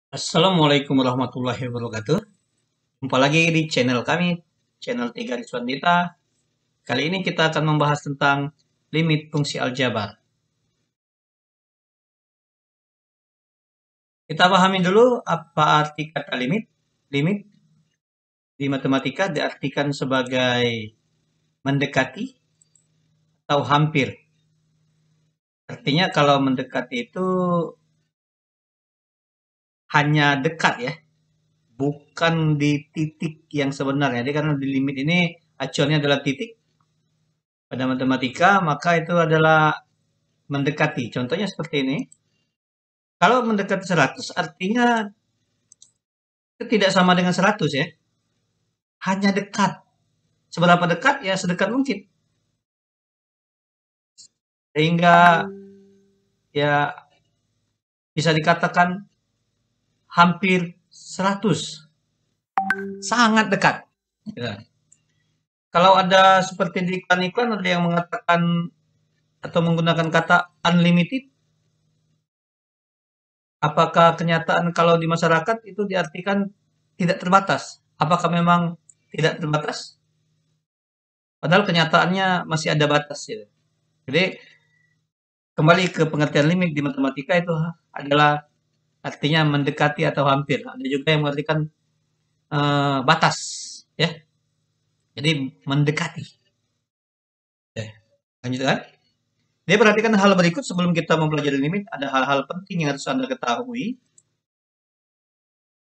Assalamualaikum warahmatullahi wabarakatuh. Jumpa lagi di channel kami, channel 3 Rizwan Dita. Kali ini kita akan membahas tentang limit fungsi aljabar. Kita pahami dulu apa arti kata limit. Limit di matematika diartikan sebagai mendekati atau hampir. Artinya kalau mendekati itu hanya dekat ya, bukan di titik yang sebenarnya. Jadi karena di limit ini acuannya adalah titik pada matematika, maka itu adalah mendekati. Contohnya seperti ini. Kalau mendekati 100 artinya itu tidak sama dengan 100 ya. Hanya dekat. Seberapa dekat? Ya sedekat mungkin. Sehingga ya bisa dikatakan hampir 100. Sangat dekat. Ya. Kalau ada seperti di iklan-iklan ada yang mengatakan atau menggunakan kata unlimited, apakah kenyataan kalau di masyarakat itu diartikan tidak terbatas? Apakah memang tidak terbatas? Padahal kenyataannya masih ada batas gitu. Jadi kembali ke pengertian limit di matematika itu adalah artinya mendekati atau hampir. Ada juga yang mengartikan batas, ya. Jadi mendekati. Oke, lanjutkan. Jadi perhatikan hal berikut sebelum kita mempelajari limit. Ada hal-hal penting yang harus Anda ketahui.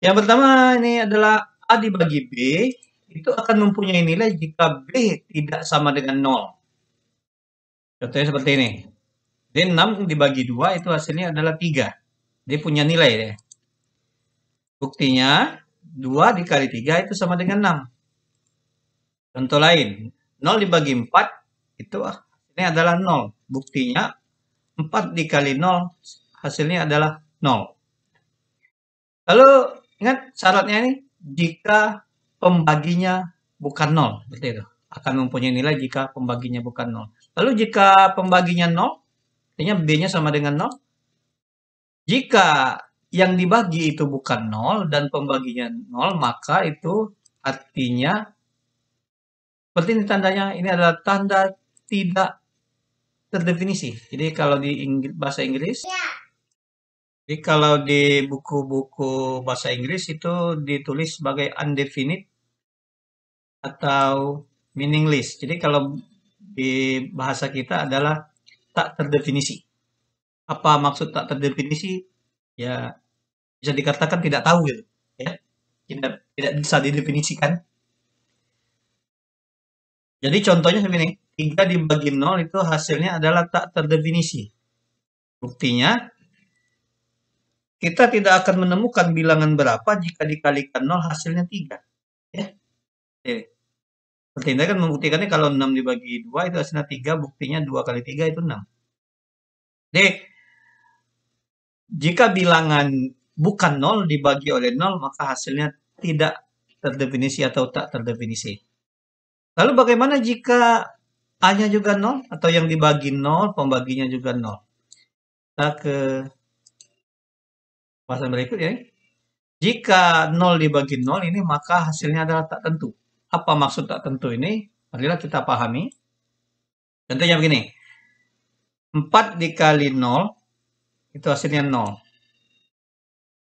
Yang pertama ini adalah A dibagi B itu akan mempunyai nilai jika B tidak sama dengan 0. Contohnya seperti ini. Jadi 6 dibagi 2 itu hasilnya adalah 3. Dia punya nilai ya. Buktinya 2 dikali 3 itu sama dengan 6. Contoh lain, 0 dibagi 4 itu ini adalah 0. Buktinya 4 dikali 0 hasilnya adalah 0. Lalu ingat syaratnya ini jika pembaginya bukan 0, seperti itu. Akan mempunyai nilai jika pembaginya bukan 0. Lalu jika pembaginya 0, artinya B-nya sama dengan 0. Jika yang dibagi itu bukan 0 dan pembaginya 0, maka itu artinya seperti ini tandanya, ini adalah tanda tidak terdefinisi. Jadi kalau di bahasa Inggris, jadi kalau di buku-buku bahasa Inggris itu ditulis sebagai undefinite atau meaningless. Jadi kalau di bahasa kita adalah tak terdefinisi. Apa maksud tak terdefinisi? Ya bisa dikatakan tidak tahu gitu, ya. Tidak bisa didefinisikan. Jadi contohnya seperti ini, 3 dibagi 0 itu hasilnya adalah tak terdefinisi. Buktinya, kita tidak akan menemukan bilangan berapa jika dikalikan 0 hasilnya 3. Ya. Seperti ini kan membuktikannya kalau 6 dibagi 2 itu hasilnya 3, buktinya 2 kali 3 itu 6. Jadi, jika bilangan bukan 0 dibagi oleh 0, maka hasilnya tidak terdefinisi atau tak terdefinisi. Lalu bagaimana jika A-nya juga 0 atau yang dibagi 0, pembaginya juga 0? Kita ke bahasan berikut ya. Jika 0 dibagi 0 ini maka hasilnya adalah tak tentu. Apa maksud tak tentu ini? Marilah kita pahami. Contohnya begini. 4 dikali 0 itu hasilnya 0.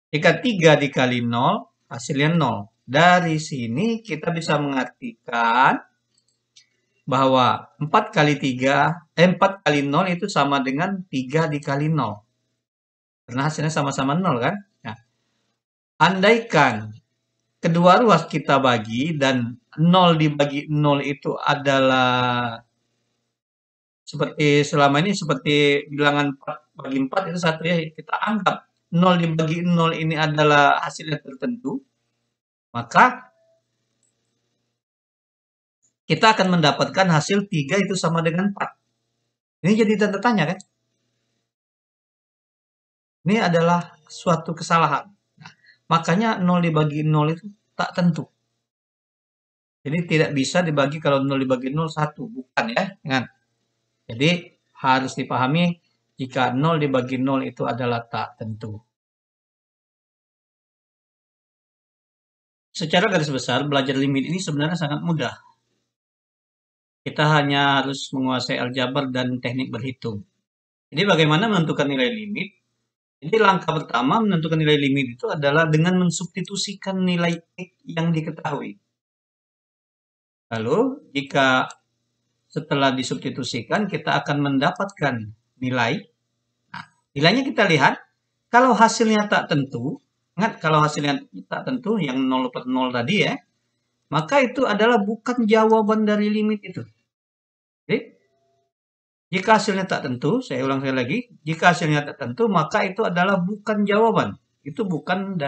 Jika 3 dikali 0 hasilnya 0. Dari sini kita bisa mengartikan bahwa 4 kali 0 itu sama dengan 3 dikali 0. Karena hasilnya sama-sama 0 kan? Nah, andaikan kedua ruas kita bagi dan 0 dibagi 0 itu adalah seperti selama ini seperti bilangan 4 bagi 4 itu satu ya. Kita anggap 0 dibagi 0 ini adalah hasilnya tertentu. Maka kita akan mendapatkan hasil 3 itu sama dengan 4. Ini jadi tanda tanya kan? Ini adalah suatu kesalahan. Nah, makanya 0 dibagi 0 itu tak tentu. Jadi tidak bisa dibagi kalau 0 dibagi 0 1. Bukan ya. Ingat. Jadi harus dipahami jika 0 dibagi 0 itu adalah tak tentu. Secara garis besar, belajar limit ini sebenarnya sangat mudah. Kita hanya harus menguasai aljabar dan teknik berhitung. Jadi bagaimana menentukan nilai limit? Jadi langkah pertama menentukan nilai limit itu adalah dengan mensubstitusikan nilai X yang diketahui. Lalu, jika setelah disubstitusikan, kita akan mendapatkan nilai. Nah, nilainya kita lihat, kalau hasilnya tak tentu, ingat kalau hasilnya tak tentu, yang 0 per 0 tadi ya, maka itu adalah bukan jawaban dari limit itu. Jadi, jika hasilnya tak tentu, saya ulang sekali lagi, jika hasilnya tak tentu, maka itu adalah bukan jawaban. Itu bukan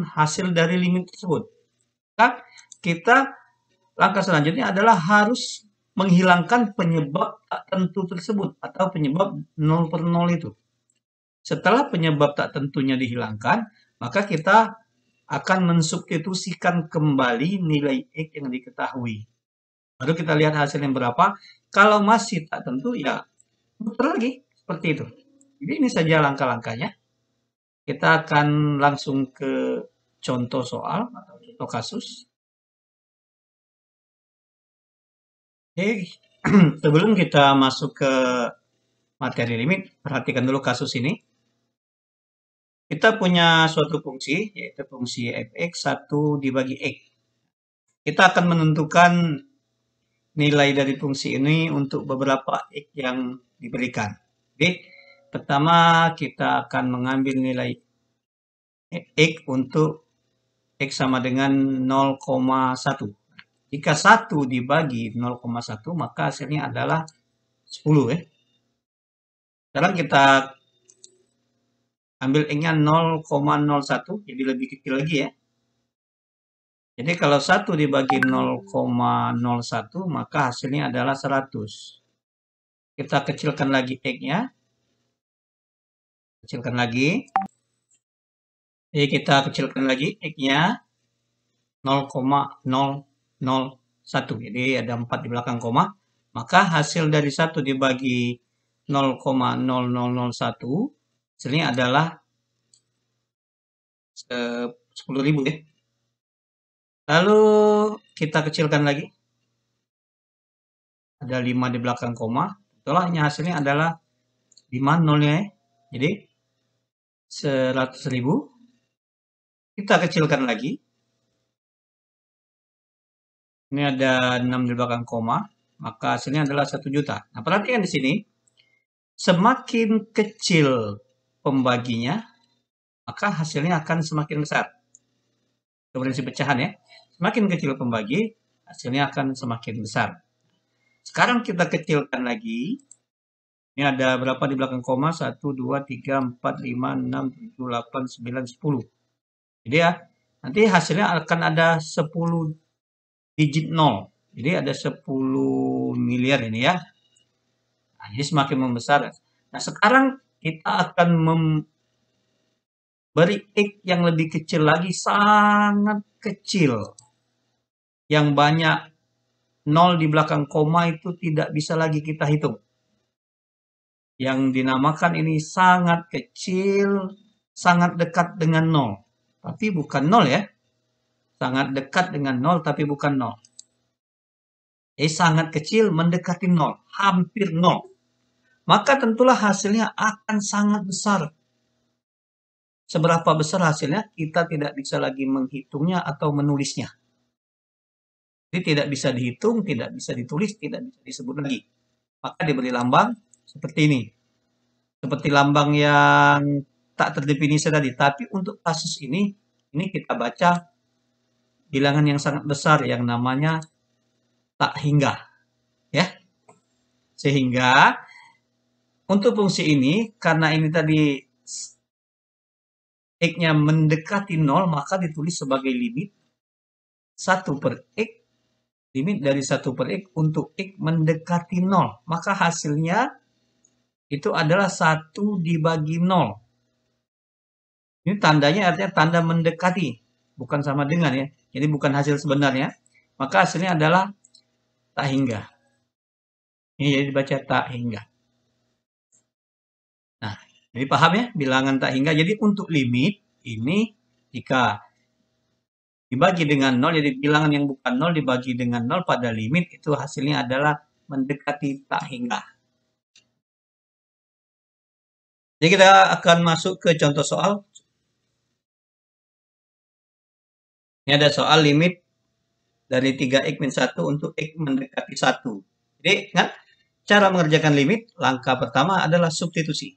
hasil dari limit tersebut. Maka kita langkah selanjutnya adalah harus menghilangkan penyebab tak tentu tersebut atau penyebab 0 per 0 itu. Setelah penyebab tak tentunya dihilangkan, maka kita akan mensubstitusikan kembali nilai X yang diketahui. Baru kita lihat hasilnya berapa. Kalau masih tak tentu, ya putar lagi. Seperti itu. Jadi ini saja langkah-langkahnya. Kita akan langsung ke contoh soal atau contoh kasus. Oke, sebelum kita masuk ke materi limit, perhatikan dulu kasus ini. Kita punya suatu fungsi, yaitu fungsi fx 1 dibagi x. Kita akan menentukan nilai dari fungsi ini untuk beberapa x yang diberikan. Jadi, pertama kita akan mengambil nilai x untuk x sama dengan 0,1. Jika 1 dibagi 0,1, maka hasilnya adalah 10 ya. Sekarang kita ambil x-nya 0,01, jadi lebih kecil lagi ya. Jadi kalau 1 dibagi 0,01, maka hasilnya adalah 100. Kita kecilkan lagi x-nya. Kecilkan lagi. Jadi kita kecilkan lagi x-nya 0,001. Jadi ada 4 di belakang koma. Maka hasil dari 1 dibagi 0,0001, hasilnya adalah 10.000 ya. Lalu kita kecilkan lagi. Ada 5 di belakang koma. Tolaknya hasilnya adalah 5 nolnya ya. Jadi 100.000. Kita kecilkan lagi. Ini ada 6 di belakang koma. Maka hasilnya adalah 1 juta. Nah, perhatikan di sini. Semakin kecil pembaginya, maka hasilnya akan semakin besar. Itu prinsip pecahan ya. Semakin kecil pembagi, hasilnya akan semakin besar. Sekarang kita kecilkan lagi. Ini ada berapa di belakang koma? 1, 2, 3, 4, 5, 6, 7, 8, 9, 10. Jadi ya, nanti hasilnya akan ada 10 digit 0. Jadi ada 10 miliar ini ya. Nah, jadi semakin membesar. Nah, sekarang kita akan memberi X yang lebih kecil lagi, sangat kecil. Yang banyak 0 di belakang koma itu tidak bisa lagi kita hitung. Yang dinamakan ini sangat kecil, sangat dekat dengan 0. Tapi bukan 0 ya. Sangat dekat dengan 0 tapi bukan 0. Sangat kecil mendekati 0. Hampir 0. Maka tentulah hasilnya akan sangat besar. Seberapa besar hasilnya, kita tidak bisa lagi menghitungnya atau menulisnya. Jadi tidak bisa dihitung, tidak bisa ditulis, tidak bisa disebut lagi. Maka diberi lambang seperti ini. Seperti lambang yang tak terdefinisi tadi. Tapi untuk kasus ini kita baca bilangan yang sangat besar yang namanya tak hingga. Ya. Sehingga untuk fungsi ini, karena ini tadi X-nya mendekati 0, maka ditulis sebagai limit 1 per X. Limit dari 1 per X untuk X mendekati 0. Maka hasilnya itu adalah 1 dibagi 0. Ini tandanya artinya tanda mendekati. Bukan sama dengan ya. Jadi bukan hasil sebenarnya. Maka hasilnya adalah tak hingga. Ini jadi dibaca tak hingga. Nah, jadi paham ya bilangan tak hingga. Jadi untuk limit ini jika dibagi dengan 0, jadi bilangan yang bukan 0 dibagi dengan 0 pada limit, itu hasilnya adalah mendekati tak hingga. Jadi kita akan masuk ke contoh soal. Ini ada soal limit dari 3x min 1 untuk x mendekati 1. Jadi ingat, cara mengerjakan limit, langkah pertama adalah substitusi.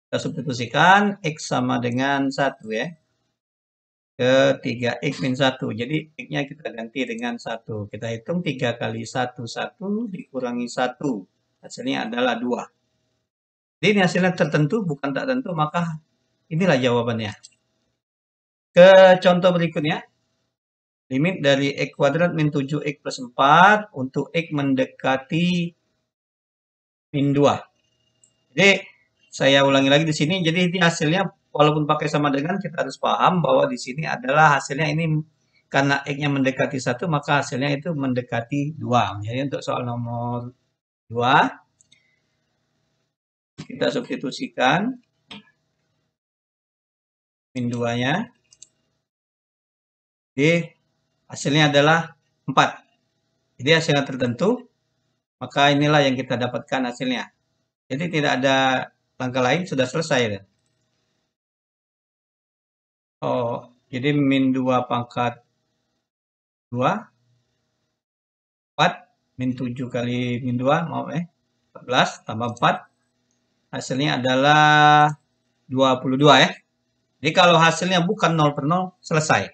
Kita substitusikan x sama dengan 1 ya. Ke 3x min 1. Jadi x-nya kita ganti dengan 1. Kita hitung 3 kali 1, 1 dikurangi 1. Hasilnya adalah 2. Jadi ini hasilnya tertentu, bukan tak tentu, maka inilah jawabannya. Ke contoh berikutnya. Limit dari x kuadrat min 7x plus 4 untuk x mendekati min 2. Jadi saya ulangi lagi di sini. Jadi ini hasilnya walaupun pakai sama dengan, kita harus paham bahwa di sini adalah hasilnya ini karena x-nya mendekati 1, maka hasilnya itu mendekati 2. Jadi untuk soal nomor 2 kita substitusikan min 2-nya. Jadi hasilnya adalah 4. Jadi hasilnya tertentu, maka inilah yang kita dapatkan hasilnya. Jadi tidak ada langkah lain, sudah selesai. Oh, jadi min 2 pangkat 2, 4, min 7 kali min 2, 14, tambah 4, hasilnya adalah 22 ya. Jadi kalau hasilnya bukan 0 per 0, selesai.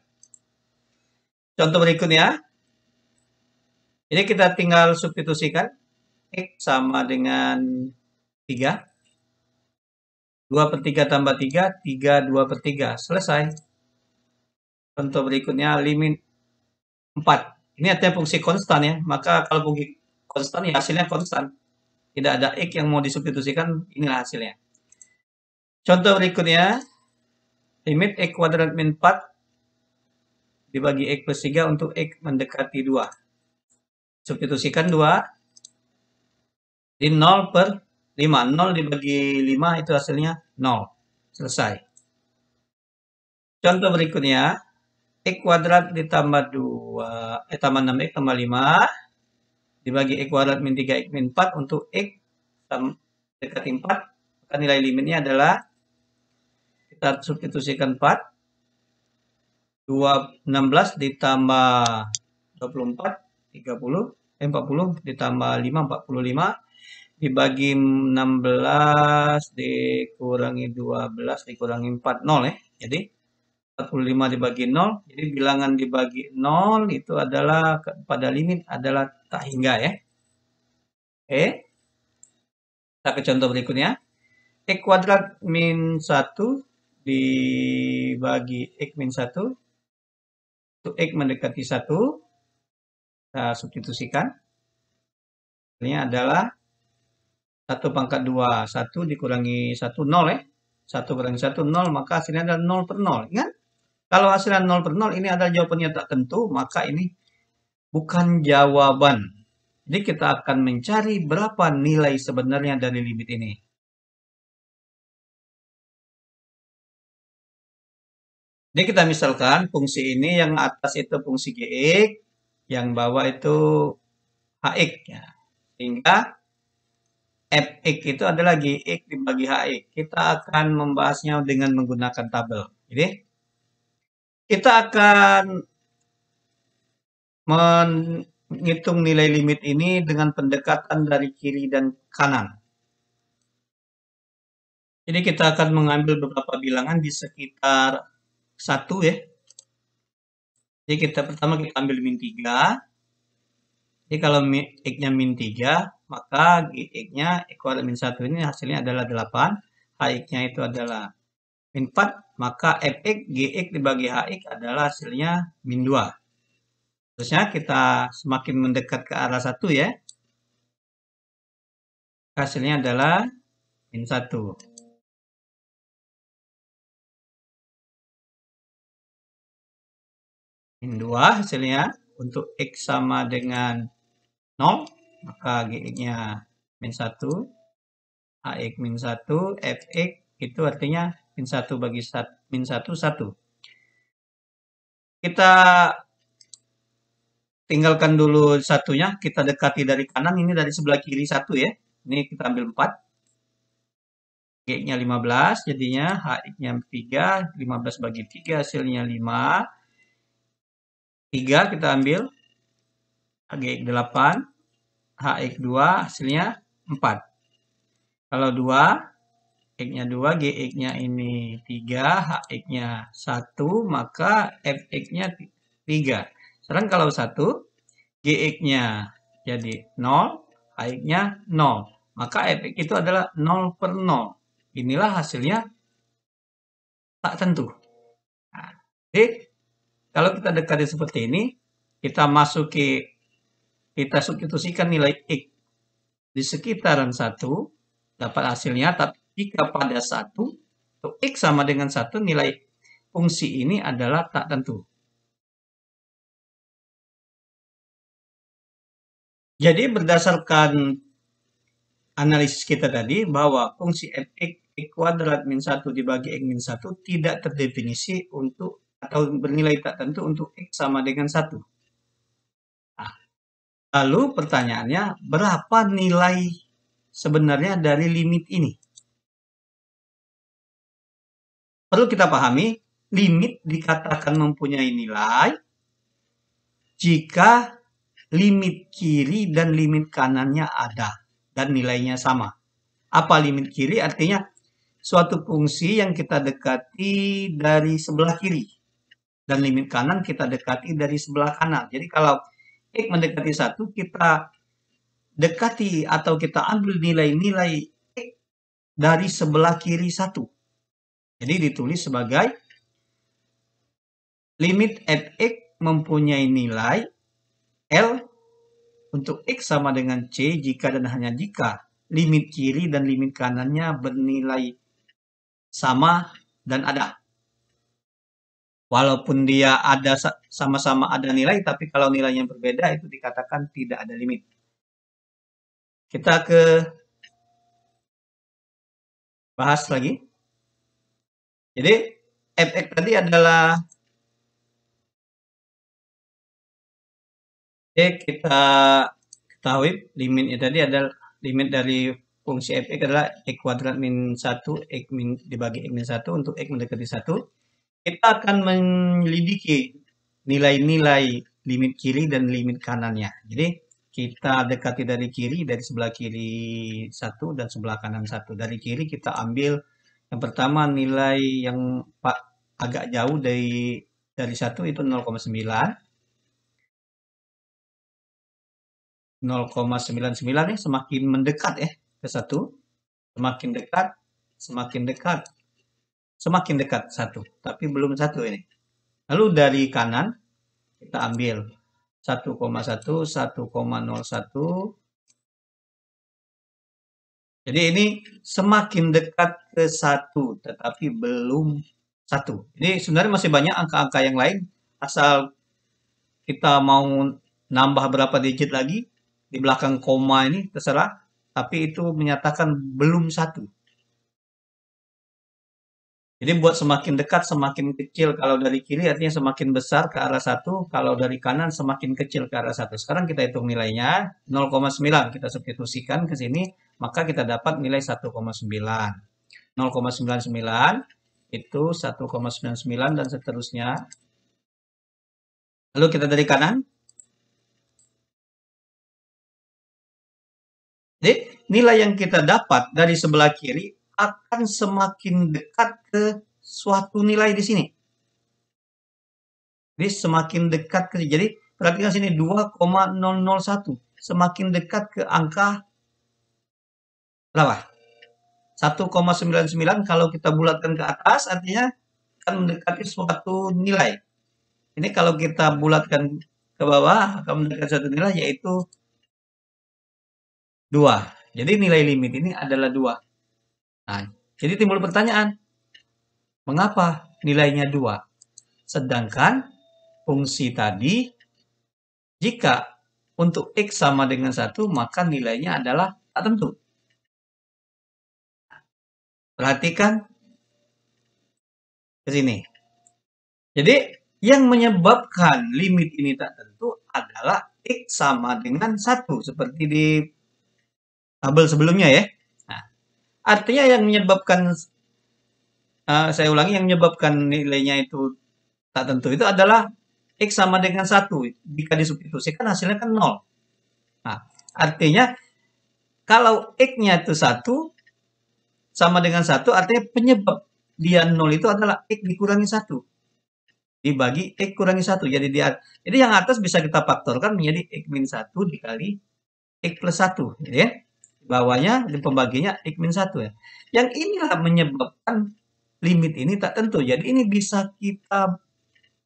Contoh berikutnya, jadi kita tinggal substitusikan, x sama dengan 3, 2 per 3 tambah 3, 3, 2 per 3, selesai. Contoh berikutnya, limit 4. Ini artinya fungsi konstan ya, maka kalau fungsi konstan ya hasilnya konstan. Tidak ada x yang mau disubstitusikan, inilah hasilnya. Contoh berikutnya, limit x kuadrat min 4 dibagi x plus 3 untuk x mendekati 2. Substitusikan 2, di 0 per 5. 0 dibagi 5 itu hasilnya 0. Selesai. Contoh berikutnya, x kuadrat ditambah 2, tambah 6x tambah 5 dibagi x kuadrat min 3x min 4 untuk x mendekati 4. Maka nilai limitnya adalah, kita substitusikan 4. 16 ditambah 24, 40 ditambah 5, 45 dibagi 16 dikurangi 12 dikurangi 4, 0 ya. Jadi 45 dibagi 0, jadi bilangan dibagi 0 itu adalah pada limit adalah tak hingga ya. Oke. Kita ke contoh berikutnya. X kuadrat min 1 dibagi x min 1 untuk x mendekati 1. Kita substitusikan. Ini adalah 1 pangkat 2, 1 dikurangi 1, 0 ya. 1 kurangi 1, 0, maka hasilnya adalah 0 per 0. Ingat, kalau hasilnya 0 per 0, ini adalah jawabannya tak tentu, maka ini bukan jawaban. Jadi kita akan mencari berapa nilai sebenarnya dari limit ini. Jadi kita misalkan fungsi ini yang atas itu fungsi gx, yang bawah itu hx. Ya. Sehingga fx itu adalah gx dibagi hx. Kita akan membahasnya dengan menggunakan tabel. Jadi kita akan menghitung nilai limit ini dengan pendekatan dari kiri dan kanan. Jadi kita akan mengambil beberapa bilangan di sekitar 1 ya. Jadi pertama kita ambil min 3. Jadi kalau x-nya min 3, maka gx-nya x kuadrat min 1 ini hasilnya adalah 8. Hx-nya itu adalah min 4, maka fx gx dibagi hx adalah hasilnya min 2. Terusnya kita semakin mendekat ke arah 1 ya. Hasilnya adalah min 1. Min 2 hasilnya untuk x sama dengan 0, maka gx-nya min 1, hx min 1, fx itu artinya min 1 bagi min 1, 1. kita tinggalkan dulu satunya, kita dekati dari kanan, ini dari sebelah kiri 1 ya. Ini kita ambil 4. G-nya 15, jadinya H-nya 3, 15 bagi 3 hasilnya 5. 3 kita ambil, G 8, HX2 hasilnya 4. Kalau 2, X-nya 2, GX-nya ini 3, HX-nya 1, maka FX-nya 3. Sekarang kalau 1, GX-nya jadi 0, HX-nya 0. Maka FX itu adalah 0 per 0. Inilah hasilnya tak tentu. Nah, jadi, kalau kita dekati seperti ini, kita kita substitusikan nilai X di sekitaran 1, dapat hasilnya, tapi jika pada 1, untuk X sama dengan 1, nilai fungsi ini adalah tak tentu. Jadi berdasarkan analisis kita tadi, bahwa fungsi fx X kuadrat min 1 dibagi X min 1 tidak terdefinisi untuk atau bernilai tak tentu untuk X sama dengan 1. Nah, lalu pertanyaannya, berapa nilai sebenarnya dari limit ini? Perlu kita pahami, limit dikatakan mempunyai nilai jika limit kiri dan limit kanannya ada dan nilainya sama. Apa limit kiri? Artinya suatu fungsi yang kita dekati dari sebelah kiri dan limit kanan kita dekati dari sebelah kanan. Jadi kalau X mendekati 1, kita dekati atau kita ambil nilai-nilai X dari sebelah kiri 1. Jadi ditulis sebagai limit fx mempunyai nilai L untuk X sama dengan C jika dan hanya jika limit kiri dan limit kanannya bernilai sama dan ada. Walaupun dia ada sama-sama ada nilai, tapi kalau nilainya berbeda itu dikatakan tidak ada limit. Kita ke bahas lagi. Jadi fx tadi adalah kita ketahui limitnya tadi adalah limit dari fungsi fx adalah X kuadrat min 1 X min dibagi X min 1 untuk X mendekati 1. Kita akan menyelidiki nilai-nilai limit kiri dan limit kanannya. Jadi kita dekati dari kiri, dari sebelah kiri 1 dan sebelah kanan 1. Dari kiri kita ambil yang pertama nilai yang agak jauh dari 1 itu 0,9. 0,99 ya, semakin mendekat ya ke 1. Semakin dekat, semakin dekat. Semakin dekat 1, tapi belum 1 ini. Lalu dari kanan kita ambil 1,1, 1,01. Jadi ini semakin dekat ke 1, tetapi belum 1. Jadi sebenarnya masih banyak angka-angka yang lain, asal kita mau nambah berapa digit lagi, di belakang koma ini terserah, tapi itu menyatakan belum 1. Jadi buat semakin dekat, semakin kecil. Kalau dari kiri artinya semakin besar ke arah 1. Kalau dari kanan semakin kecil ke arah 1. Sekarang kita hitung nilainya. 0,9 kita substitusikan ke sini. Maka kita dapat nilai 1,9. 0,99 itu 1,99 dan seterusnya. Lalu kita dari kanan. Jadi nilai yang kita dapat dari sebelah kiri akan semakin dekat ke suatu nilai di sini. Jadi semakin dekat ke, jadi perhatikan sini 2,001. Semakin dekat ke angka berapa? 1,99 kalau kita bulatkan ke atas artinya akan mendekati suatu nilai. Ini kalau kita bulatkan ke bawah akan mendekati suatu nilai yaitu 2. Jadi nilai limit ini adalah 2. Nah, jadi timbul pertanyaan, mengapa nilainya 2? Sedangkan fungsi tadi, jika untuk X sama dengan 1, maka nilainya adalah tak tentu. Perhatikan ke sini. Jadi, Yang menyebabkan limit ini tak tentu adalah X sama dengan 1. Seperti di tabel sebelumnya ya. Nah, artinya yang menyebabkan, saya ulangi, yang menyebabkan nilainya itu tak tentu itu adalah X sama dengan 1. Jika disubstitusikan hasilnya kan 0. Nah, artinya kalau X-nya itu 1 sama dengan 1, artinya penyebab dia 0 itu adalah X dikurangi 1. Dibagi X kurangi 1. Jadi yang atas bisa kita faktorkan menjadi X min 1 dikali X plus 1. Gitu ya. Bawahnya, di pembaginya X min 1 ya. Yang inilah menyebabkan limit ini tak tentu. Jadi ini bisa kita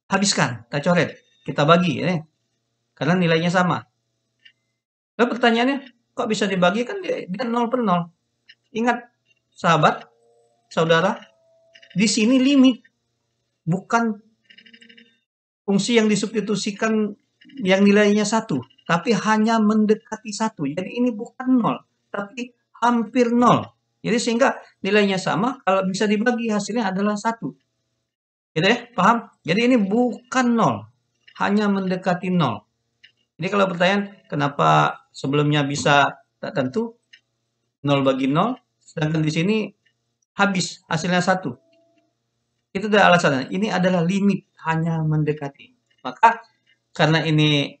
habiskan, kita coret, kita bagi ya. Karena nilainya sama. Lalu pertanyaannya, kok bisa dibagi? Kan dia 0 per 0. Ingat, sahabat, saudara, di sini limit, bukan fungsi yang disubstitusikan yang nilainya 1, tapi hanya mendekati 1. Jadi ini bukan 0, tapi hampir 0. Jadi sehingga nilainya sama, kalau bisa dibagi hasilnya adalah 1. Gitu ya, paham? Jadi ini bukan 0, hanya mendekati 0. Jadi kalau pertanyaan, kenapa sebelumnya bisa tak tentu, 0 bagi 0, sedangkan di sini habis hasilnya 1. Itu adalah alasannya. Ini adalah limit, hanya mendekati. Maka karena ini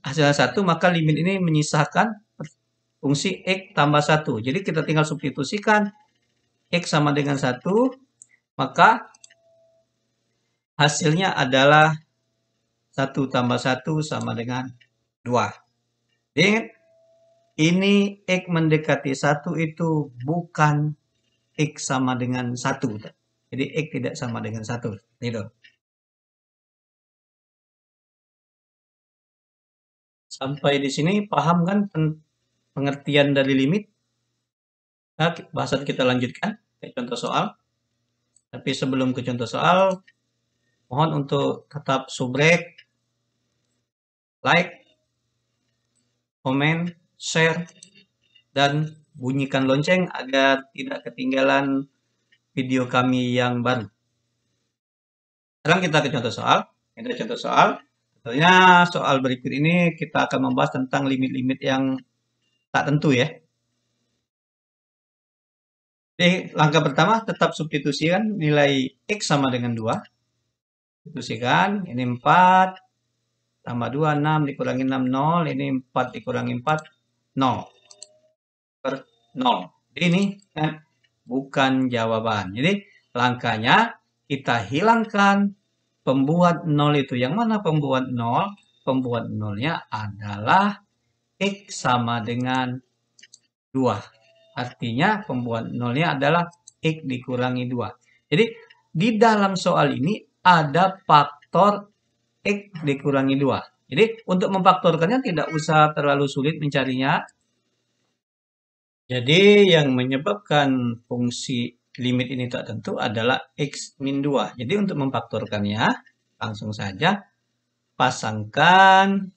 hasilnya 1, maka limit ini menyisakan fungsi X tambah 1. Jadi kita tinggal substitusikan X sama dengan 1, maka hasilnya adalah 1 tambah 1 sama dengan 2. Jadi ini X mendekati 1 itu bukan X sama dengan 1. Jadi X tidak sama dengan 1. Gitu. Sampai di sini paham kan pengertian dari limit? Nah, bahasan kita lanjutkan ke contoh soal. Tapi sebelum ke contoh soal, mohon untuk tetap subrek, like, komen, share, dan bunyikan lonceng agar tidak ketinggalan video kami yang baru. Sekarang kita ke contoh soal. Ini contoh soal. Tentunya soal berikut ini kita akan membahas tentang limit-limit yang tak tentu ya. Jadi langkah pertama tetap substitusikan nilai X sama dengan 2. Substitusikan, ini 4, tambah 2, 6, dikurangi 6, 0. Ini 4 dikurangi 4, 0. Per 0. Jadi ini kan bukan jawaban. Jadi langkahnya kita hilangkan pembuat 0 itu. Yang mana pembuat 0? Pembuat 0-nya adalah X sama dengan 2. Artinya pembuat 0-nya adalah X dikurangi 2. Jadi di dalam soal ini ada faktor X dikurangi 2. Jadi untuk memfaktorkannya tidak usah terlalu sulit mencarinya. Jadi yang menyebabkan fungsi limit ini tak tentu adalah X min 2. Jadi untuk memfaktorkannya, langsung saja pasangkan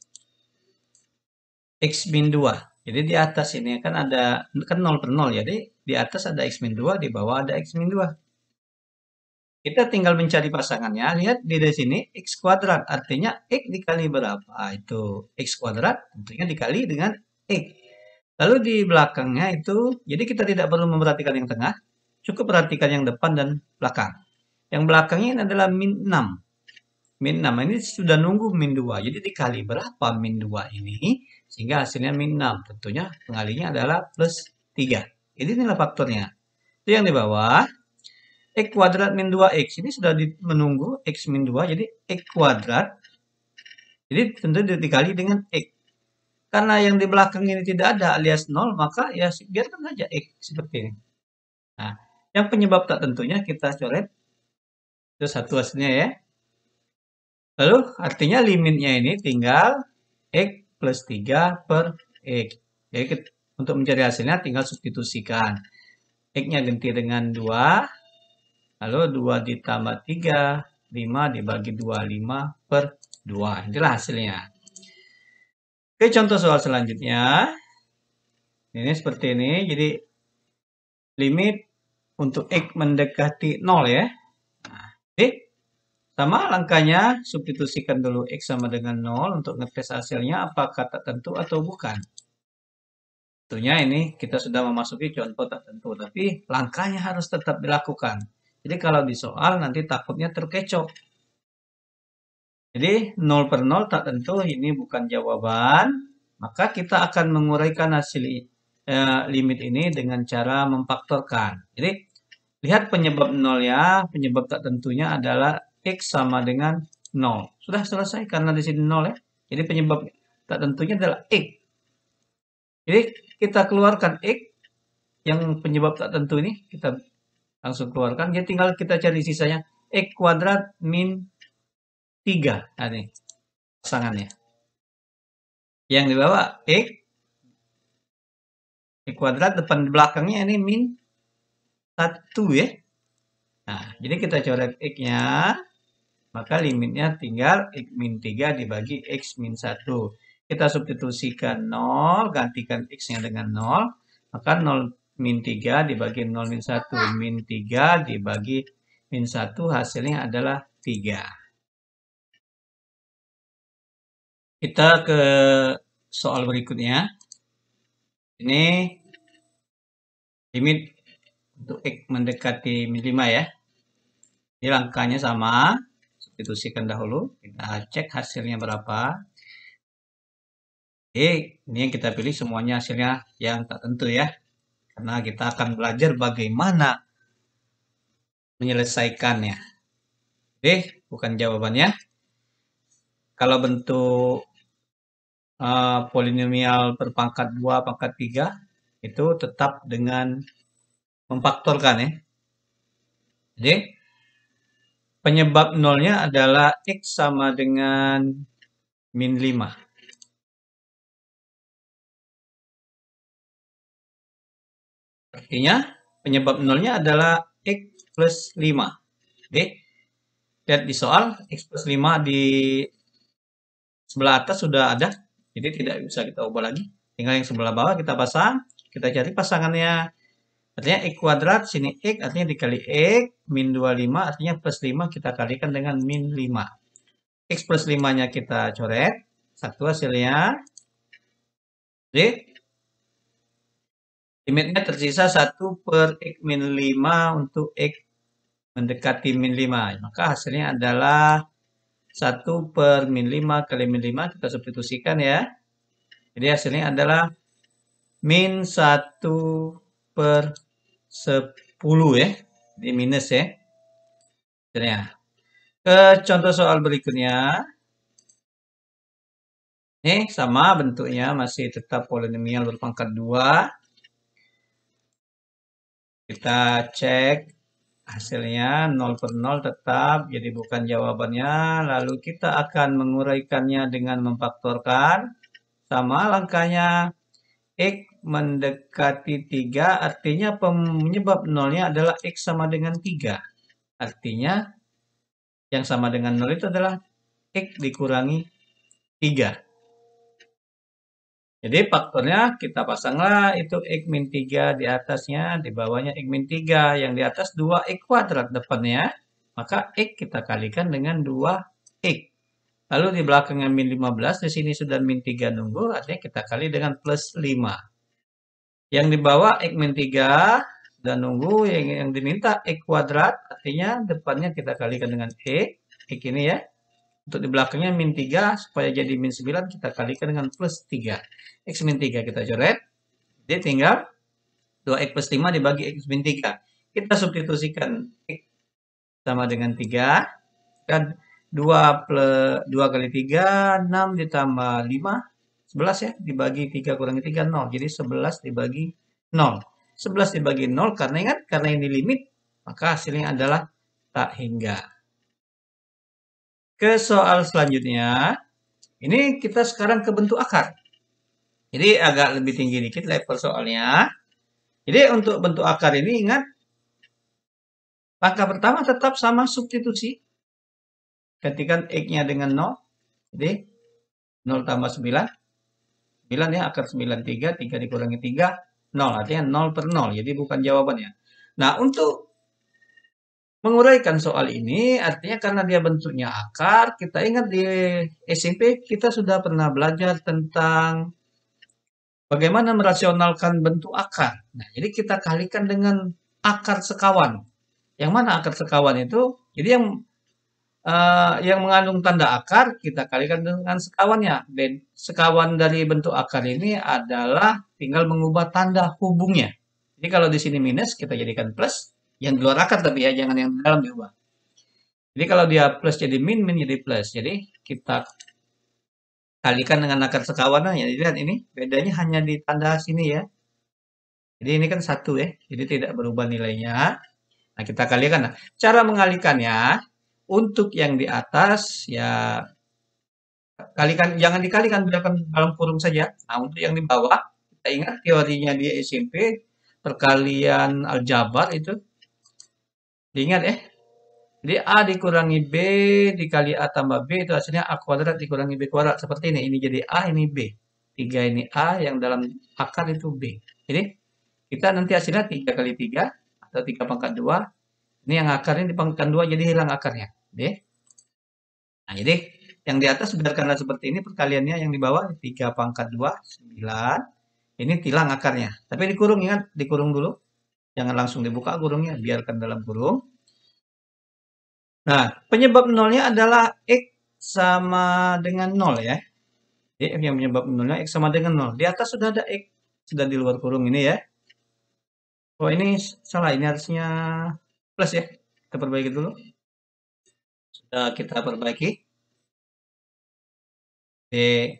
X min 2. Jadi di atas ini kan ada, kan 0 per 0. Jadi di atas ada X min 2, di bawah ada X min 2. Kita tinggal mencari pasangannya. Lihat di sini X kuadrat. Artinya X dikali berapa? Itu X kuadrat tentunya dikali dengan X. Lalu di belakangnya itu, jadi kita tidak perlu memperhatikan yang tengah. Cukup perhatikan yang depan dan belakang. Yang belakangnya ini adalah min 6. Min 6 ini sudah nunggu min 2. Jadi dikali berapa min 2 ini? Sehingga hasilnya min 6. Tentunya pengalinya adalah plus 3. Jadi inilah faktornya. Itu yang di bawah. X kuadrat min 2X. Ini sudah menunggu X min 2. Jadi X kuadrat. Jadi tentu dikali dengan X. Karena yang di belakang ini tidak ada alias 0. Maka ya biarkan saja X seperti ini. Nah, yang penyebab tak tentunya kita coret. Itu satu hasilnya ya. Lalu artinya limitnya ini tinggal X plus 3 per X. Jadi untuk mencari hasilnya tinggal substitusikan. X-nya ganti dengan 2. Lalu 2 ditambah 3. 5 dibagi 2. 5 per 2. Inilah hasilnya. Oke, contoh soal selanjutnya. Ini seperti ini. Jadi limit untuk X mendekati 0 ya. Nah, jadi Sama langkahnya, substitusikan dulu X sama dengan 0 untuk ngetes hasilnya apakah tak tentu atau bukan. Tentunya ini kita sudah memasuki contoh tak tentu, tapi langkahnya harus tetap dilakukan. Jadi kalau di soal nanti takutnya terkecoh. Jadi 0 per 0 tak tentu ini bukan jawaban, maka kita akan menguraikan hasil limit ini dengan cara memfaktorkan. Jadi lihat penyebab 0 ya, penyebab tak tentunya adalah X sama dengan 0. Sudah selesai karena di sini 0 ya. Jadi penyebab tak tentunya adalah X. Jadi kita keluarkan X yang penyebab tak tentu ini, kita langsung keluarkan. Jadi tinggal kita cari sisanya. X kuadrat min 3. Nah, ini pasangannya. Yang di bawah X kuadrat, depan belakangnya ini min 1 ya. Nah, jadi kita coret X-nya. Maka limitnya tinggal X min 3 dibagi X min 1. Kita substitusikan 0, gantikan X-nya dengan 0. Maka 0 min 3 dibagi 0 min 1. Min 3 dibagi min 1 hasilnya adalah 3. Kita ke soal berikutnya. Ini limit untuk X mendekati min 5 ya. Ini langkahnya sama. Substitusikan dahulu, kita cek hasilnya berapa. Ini yang kita pilih semuanya hasilnya yang tak tentu ya, karena kita akan belajar bagaimana menyelesaikannya. Bukan jawabannya. Kalau bentuk polinomial berpangkat 2, pangkat 3, itu tetap dengan memfaktorkan ya. Jadi penyebab nolnya adalah X sama dengan min 5. Artinya penyebab nolnya adalah X plus 5. Oke. Lihat di soal, X plus 5 di sebelah atas sudah ada. Jadi tidak bisa kita ubah lagi. Tinggal yang sebelah bawah kita pasang. Kita cari pasangannya. Artinya X kuadrat, sini X artinya dikali X. Min 25 artinya plus 5 kita kalikan dengan min 5. X plus 5-nya kita coret. Satu hasilnya. Jadi limitnya tersisa 1 per X min 5 untuk X mendekati min 5. Maka hasilnya adalah 1 per min 5 kali min 5. Kita substitusikan ya. Jadi hasilnya adalah min 1 per 10 ya. Jadi minus ya. Hasilnya. Ke contoh soal berikutnya. Ini sama bentuknya. Masih tetap polinomial berpangkat 2. Kita cek hasilnya 0 per 0 tetap, jadi bukan jawabannya. Lalu kita akan menguraikannya dengan memfaktorkan. Sama langkahnya, X mendekati 3, artinya penyebab nolnya adalah X sama dengan 3. Artinya, yang sama dengan 0 itu adalah X dikurangi 3. Jadi faktornya kita pasanglah itu X min 3 di atasnya, di bawahnya X min 3. Yang di atas 2X kuadrat depannya. Maka X kita kalikan dengan 2X. Lalu di belakangnya min 15, di sini sudah min 3 nunggu, artinya kita kali dengan plus 5. Yang di bawah X min 3 sudah nunggu, yang diminta X kuadrat, artinya depannya kita kalikan dengan X ini ya. Untuk di belakangnya min 3, supaya jadi min 9, kita kalikan dengan plus 3. X min 3 kita coret. Jadi tinggal 2X plus 5 dibagi X min 3. Kita substitusikan X sama dengan 3. Dan 2 kali 3, 6 ditambah 5, 11 ya. Dibagi 3 kurangi 3, 0. Jadi 11 dibagi 0. 11 dibagi 0, karena ingat, karena ini limit, maka hasilnya adalah tak hingga. Ke soal selanjutnya, ini kita sekarang ke bentuk akar. Jadi agak lebih tinggi dikit level soalnya. Jadi untuk bentuk akar ini ingat, langkah pertama tetap sama substitusi. Gantikan X-nya dengan 0. Jadi 0 tambah 9. 9 ya, akar 9, 3. 3 dikurangi 3, 0. Artinya 0 per 0. Jadi bukan jawabannya. Nah, untuk Menguraikan soal ini artinya karena dia bentuknya akar, kita ingat di SMP kita sudah pernah belajar tentang bagaimana merasionalkan bentuk akar. Nah, jadi kita kalikan dengan akar sekawan. Yang mana akar sekawan itu? Jadi yang mengandung tanda akar kita kalikan dengan sekawannya. Dan sekawan dari bentuk akar ini adalah tinggal mengubah tanda hubungnya. Jadi kalau di sini minus kita jadikan plus, yang di luar akar tapi ya, jangan yang di dalam diubah. Jadi kalau dia plus jadi min, min jadi plus. Jadi kita kalikan dengan akar sekawan. Nah, ya, lihat ini bedanya hanya di tanda sini ya. Jadi ini kan satu ya, jadi tidak berubah nilainya. Nah, kita kalikan. Nah, cara mengalikannya untuk yang di atas ya kalikan, jangan dikalikan, biarkan dalam kurung saja. Nah, untuk yang di bawah, kita ingat teorinya di SMP perkalian aljabar itu. Diingat ya. Jadi A dikurangi B dikali A tambah B itu hasilnya A kuadrat dikurangi B kuadrat. Seperti ini. Ini jadi A, ini B. 3 ini A, yang dalam akar itu B. Jadi kita nanti hasilnya 3 kali 3 atau 3 pangkat 2. Ini yang akarnya dipangkatkan 2 jadi hilang akarnya. Oke. Nah, jadi yang di atas biarkanlah seperti ini perkaliannya, yang di bawah 3 pangkat 2, 9. Ini tilang akarnya. Tapi dikurung, ingat, dikurung dulu. Jangan langsung dibuka kurungnya, biarkan dalam kurung. Nah, penyebab nolnya adalah X sama dengan 0 ya. Jadi yang penyebab nolnya X sama dengan 0. Di atas sudah ada X. Sudah di luar kurung ini ya. Oh, ini salah. Ini harusnya plus ya. Kita perbaiki dulu. Sudah kita perbaiki. Di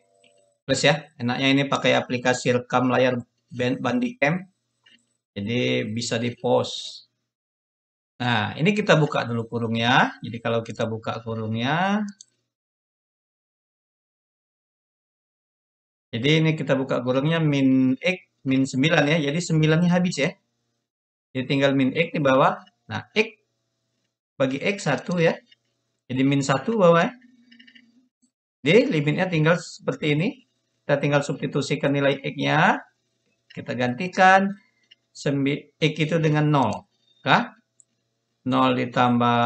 plus ya. Enaknya ini pakai aplikasi rekam layar Bandicam. Jadi bisa di pause. Nah, ini kita buka dulu kurungnya. Jadi kalau kita buka kurungnya. Jadi ini kita buka kurungnya min X, min 9 ya. Jadi 9-nya habis ya. Jadi tinggal min X di bawah. Nah, X bagi X 1 ya. Jadi min 1 bawah ya. Jadi limitnya tinggal seperti ini. Kita tinggal substitusikan nilai X-nya. Kita gantikan X itu dengan 0. Kah? 0 ditambah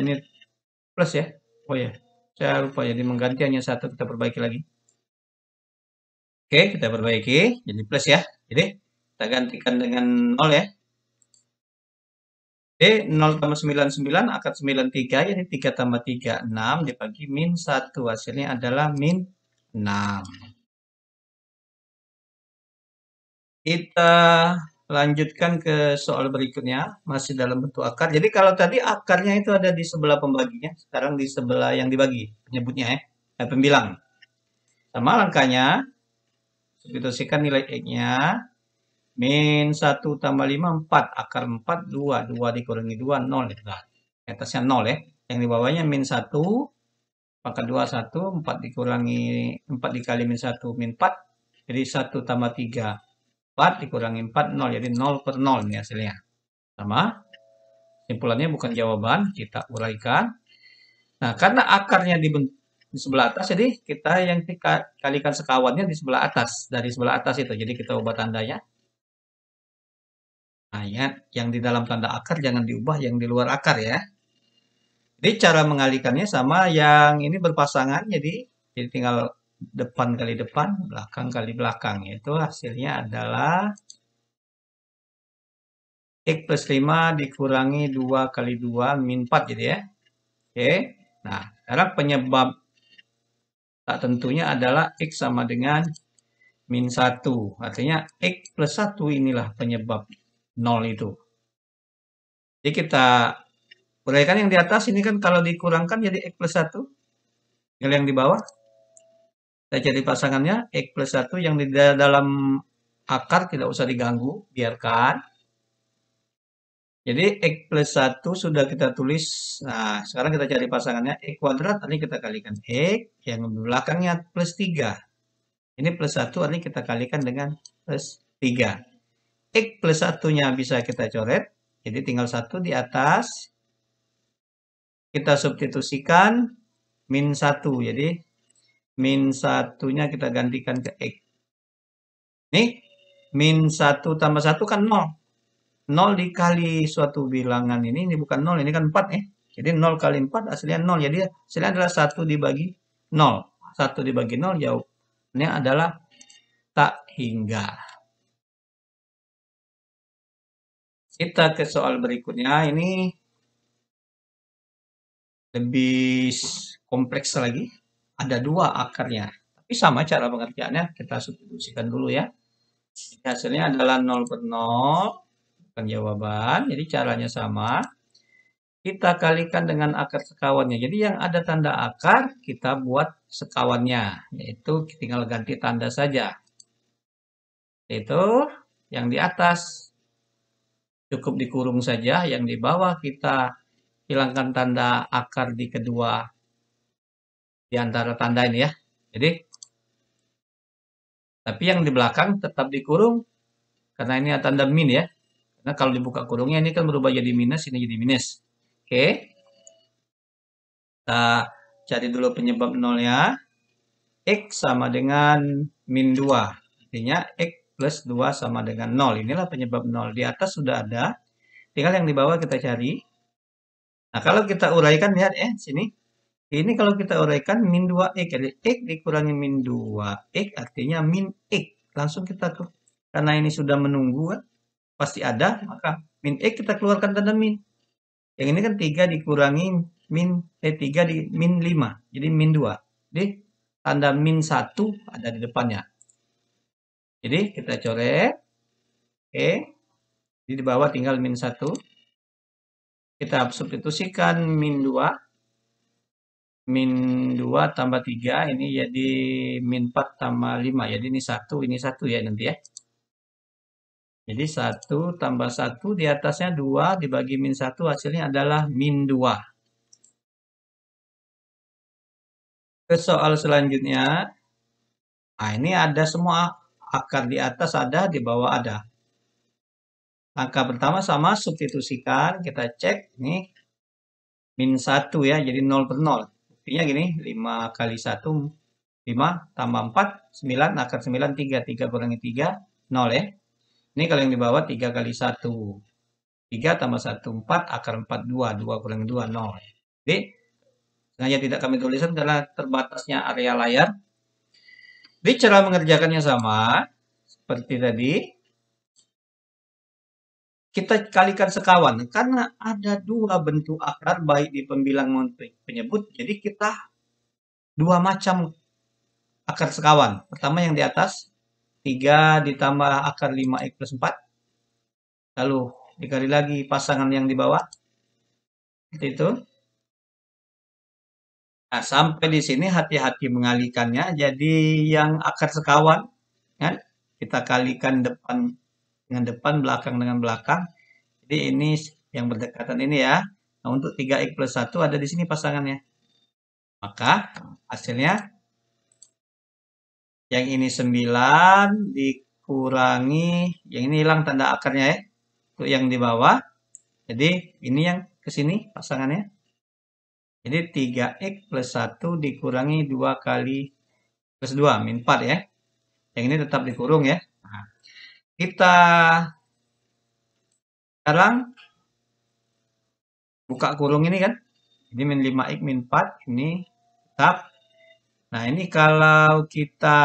ini plus ya. Oh ya, saya lupa jadi mengganti hanya 1, kita perbaiki lagi. Oke, kita perbaiki jadi plus ya. Jadi kita gantikan dengan 0 ya. Jadi 0 tambah 99 akar 93, jadi 3 tambah 3, 6 dibagi min 1. Hasilnya adalah min 6. Kita lanjutkan ke soal berikutnya, masih dalam bentuk akar. Jadi kalau tadi akarnya itu ada di sebelah pembaginya, sekarang di sebelah yang dibagi, penyebutnya ya, pembilang. Sama langkahnya, substitusikan nilai X-nya, min 1 tambah 5, 4, akar 4, 2, 2 dikurangi 2, 0. Nah, atasnya 0 ya, yang di bawahnya min 1, pangkat 2, 1, 4 dikurangi, 4 dikali min 1, min 4, jadi 1 tambah 3. 4 dikurangi 4, 0. Jadi 0 per 0 ini hasilnya. Sama. Simpulannya bukan jawaban, kita uraikan. Nah, karena akarnya di sebelah atas, jadi kita yang kalikan sekawannya di sebelah atas. Dari sebelah atas itu. Jadi kita ubah tandanya. Nah, ingat, yang di dalam tanda akar jangan diubah yang di luar akar ya. Jadi cara mengalikannya sama yang ini berpasangan. Jadi tinggal depan kali depan, belakang kali belakang. Itu hasilnya adalah X plus 5 dikurangi 2 kali 2 min 4 jadi ya. Oke. Nah, sekarang penyebab tak tentunya adalah X sama dengan min 1. Artinya X plus 1 inilah penyebab 0 itu. Jadi kita uraikan yang di atas ini kan kalau dikurangkan jadi X plus 1. Tinggal yang di bawah. Kita cari pasangannya X plus 1 yang di dalam akar tidak usah diganggu. Biarkan. Jadi X plus 1 sudah kita tulis. Nah, sekarang kita cari pasangannya. X kuadrat, ini kita kalikan X. Yang belakangnya plus 3. Ini plus 1, ini kita kalikan dengan plus 3. X plus 1-nya bisa kita coret. Jadi tinggal 1 di atas. Kita substitusikan min 1. Jadi min 1-nya kita gantikan ke X. Nih, min 1 tambah 1 kan 0. 0 dikali suatu bilangan ini bukan 0, ini kan 4 ya. Jadi 0 kali 4 hasilnya 0. Jadi hasilnya adalah 1 dibagi 0. 1 dibagi 0 jawabannya adalah tak hingga. Kita ke soal berikutnya, ini lebih kompleks lagi. Ada 2 akarnya. Tapi sama cara pengerjaannya, kita substitusikan dulu ya. Jadi hasilnya adalah 0 per 0, bukan jawaban. Jadi caranya sama. Kita kalikan dengan akar sekawannya. Jadi yang ada tanda akar, kita buat sekawannya. Yaitu tinggal ganti tanda saja. Itu yang di atas cukup dikurung saja. Yang di bawah kita hilangkan tanda akar di kedua di antara tanda ini ya. Jadi, tapi yang di belakang tetap dikurung karena ini tanda min ya. Karena kalau dibuka kurungnya ini kan berubah jadi minus, ini jadi minus. Oke. Kita cari dulu penyebab nolnya. X sama dengan min 2. Artinya X plus 2 sama dengan 0. Inilah penyebab 0. Di atas sudah ada. Tinggal yang di bawah kita cari. Nah, kalau kita uraikan, lihat sini. Ini kalau kita uraikan min 2x. Jadi X dikurangi min 2x artinya min X. Langsung kita tuh. Karena ini sudah menunggu kan. Pasti ada. Maka min X kita keluarkan tanda min. Yang ini kan 3 dikurangi min 3 di min 5. Jadi min 2. Jadi tanda min 1 ada di depannya. Jadi kita coret. Oke. Jadi di bawah tinggal min 1. Kita substitusikan min 2. Min 2 tambah 3. Ini jadi min 4 tambah 5. Jadi ini 1. Ini 1 ya nanti ya. Jadi 1 tambah 1 di atasnya 2 dibagi min 1 hasilnya adalah min 2. Ke soal selanjutnya. Nah ini ada semua akar di atas ada, di bawah ada. Langkah pertama sama substitusikan. Kita cek nih. Min 1 ya, jadi 0 per 0. Buktinya gini, 5 kali 1, 5 tambah 4, 9, akar 9, 3. 3 kurangi 3, 0 ya. Ini kalau yang di bawah 3 kali 1. 3 tambah 1, 4, akar 4, 2. 2 kurangi 2, 0. Jadi, sengaja tidak kami tuliskan karena terbatasnya area layar. Jadi, cara mengerjakannya sama. Seperti tadi. Kita kalikan sekawan. Karena ada 2 bentuk akar, baik di pembilang maupun penyebut. Jadi, kita 2 macam akar sekawan. Pertama yang di atas. 3 ditambah akar 5x plus 4. Lalu dikali lagi pasangan yang di bawah. Seperti itu. Nah, sampai di sini hati-hati mengalikannya. Jadi yang akar sekawan, kan? Kita kalikan depan dengan depan, belakang dengan belakang. Jadi ini yang berdekatan ini ya. Nah, untuk 3x plus 1 ada di sini pasangannya. Maka hasilnya yang ini 9 dikurangi, yang ini hilang tanda akarnya ya. Untuk yang di bawah. Jadi ini yang ke sini pasangannya. Jadi 3x plus 1 dikurangi 2 kali plus 2, min 4 ya. Yang ini tetap dikurung ya. Nah, kita sekarang buka kurung ini kan. Ini min 5x min 4, ini tetap. Nah ini kalau kita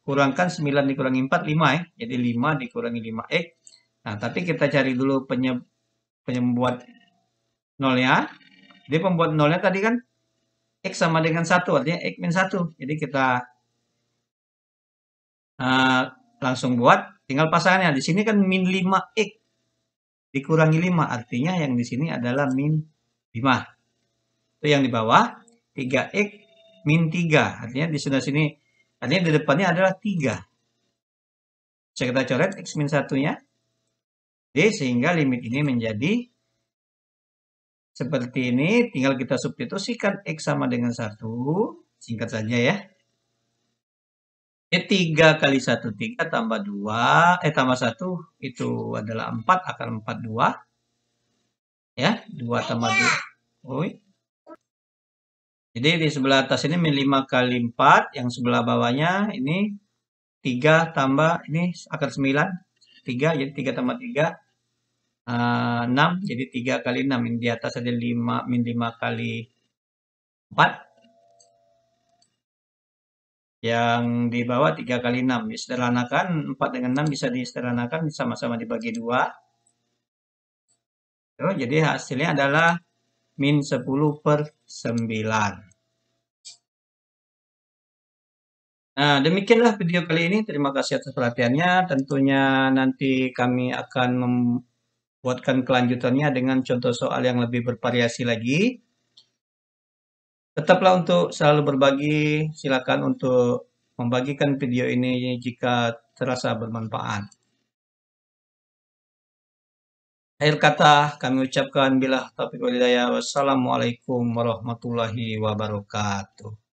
kurangkan 9 dikurangi 4, 5 ya. Jadi 5 dikurangi 5x. Nah tapi kita cari dulu penyembuat nolnya. Jadi pembuat nolnya tadi kan x sama dengan 1, artinya x min 1. Jadi kita langsung buat, tinggal pasangannya. Di sini kan min 5x dikurangi 5, artinya yang di sini adalah min 5. Itu yang di bawah, 3x min 3, artinya di sebelah sini, artinya di depannya adalah 3. Bisa kita coret x min 1-nya. Jadi sehingga limit ini menjadi seperti ini, tinggal kita substitusikan x sama dengan 1, singkat saja ya. 3 kali 1, 3 tambah 2, tambah 1, itu adalah 4, akar 4, 2. Ya, 2 tambah 2. Jadi di sebelah atas ini min 5 kali 4, yang sebelah bawahnya ini 3 tambah, ini akar 9, 3, jadi 3 tambah 3, 6, jadi 3 kali 6. Yang di atas ada 5, min 5 kali 4. Yang di bawah 3 kali 6. Disederhanakan, 4 dengan 6 bisa disederhanakan, sama-sama dibagi 2. Jadi hasilnya adalah min 10/9. Nah, demikianlah video kali ini. Terima kasih atas perhatiannya. Tentunya nanti kami akan membuatkan kelanjutannya dengan contoh soal yang lebih bervariasi lagi. Tetaplah untuk selalu berbagi. Silakan untuk membagikan video ini jika terasa bermanfaat. Akhir kata kami ucapkan bila taufiq wal hidayah. Wassalamualaikum warahmatullahi wabarakatuh.